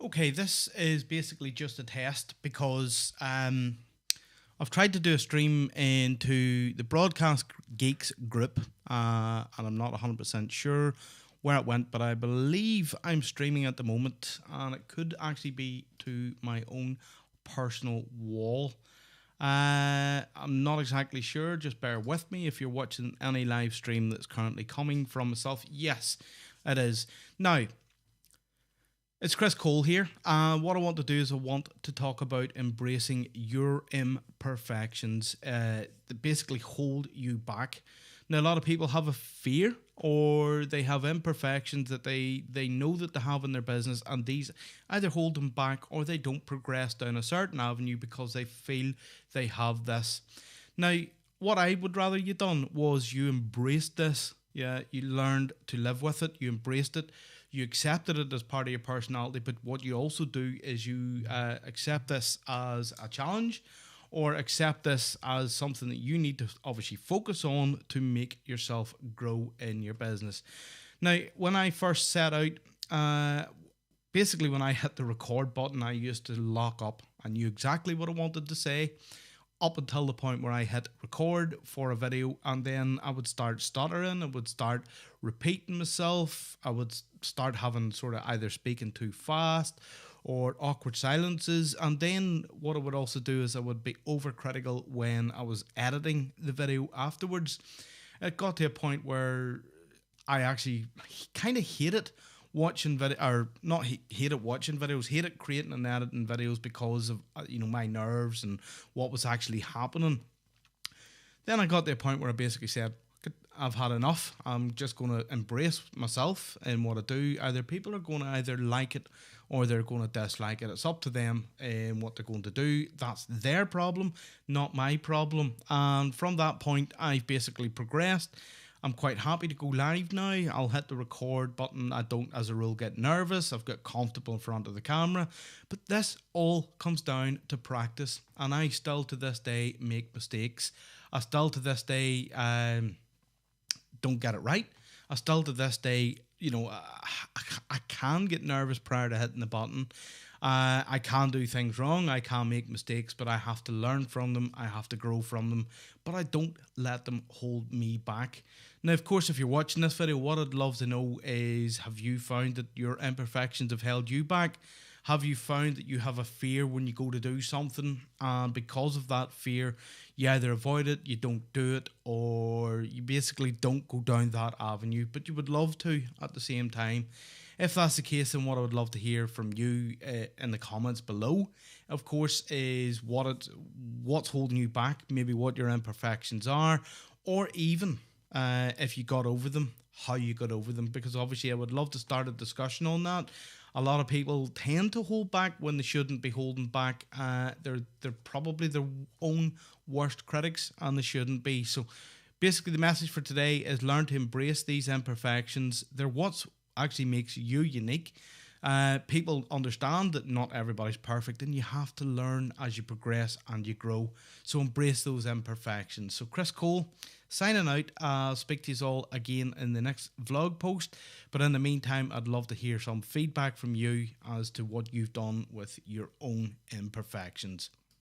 Okay, this is basically just a test because I've tried to do a stream into the Broadcast Geeks group, and I'm not 100% sure where it went, but I believe I'm streaming at the moment, and it could actually be to my own personal wall. I'm not exactly sure, just bear with me if you're watching any live stream that's currently coming from myself. Yes, it is. Now, it's Chris Cole here. What I want to do is I want to talk about embracing your imperfections that basically hold you back. Now, a lot of people have a fear or they have imperfections that they know that they have in their business, and these either hold them back or they don't progress down a certain avenue because they feel they have this. Now, what I would rather you done was you embraced this. Yeah, you learned to live with it. You embraced it. You accepted it as part of your personality. But what you also do is you accept this as a challenge, or accept this as something that you need to obviously focus on to make yourself grow in your business. Now, when I first set out, basically when I hit the record button, I used to lock up. I knew exactly what I wanted to say, up until the point where I hit record for a video, and then I would start stuttering, I would start repeating myself, I would start having sort of either speaking too fast or awkward silences. And then what I would also do is I would be overcritical when I was editing the video afterwards. It got to a point where I actually kind of hated watching video, or not hated watching videos, hated creating and editing videos because of my nerves and what was actually happening. Then I got to a point where I basically said, I've had enough. I'm just going to embrace myself and what I do. Either people are going to either like it or they're going to dislike it. It's up to them and what they're going to do. That's their problem, not my problem. And from that point, I've basically progressed. I'm quite happy to go live now. I'll hit the record button. I don't, as a rule, get nervous. I've got comfortable in front of the camera. But this all comes down to practice. And I still to this day make mistakes. I still to this day don't get it right. I still to this day, I can get nervous prior to hitting the button. I can do things wrong. I can make mistakes, but I have to learn from them. I have to grow from them, but I don't let them hold me back. Now, of course, if you're watching this video, what I'd love to know is, have you found that your imperfections have held you back? Have you found that you have a fear when you go to do something, and because of that fear, you either avoid it, you don't do it, or you basically don't go down that avenue, but you would love to at the same time? If that's the case, then what I would love to hear from you in the comments below, of course, is what's holding you back, maybe what your imperfections are, or even if you got over them, how you got over them, because obviously I would love to start a discussion on that. A lot of people tend to hold back when they shouldn't be holding back. They're probably their own worst critics, and they shouldn't be. So basically the message for today is learn to embrace these imperfections. They're what's actually makes you unique. People understand that not everybody's perfect, and you have to learn as you progress and you grow. So embrace those imperfections. So Chris Cole signing out. I'll speak to you all again in the next vlog post. But in the meantime, I'd love to hear some feedback from you as to what you've done with your own imperfections.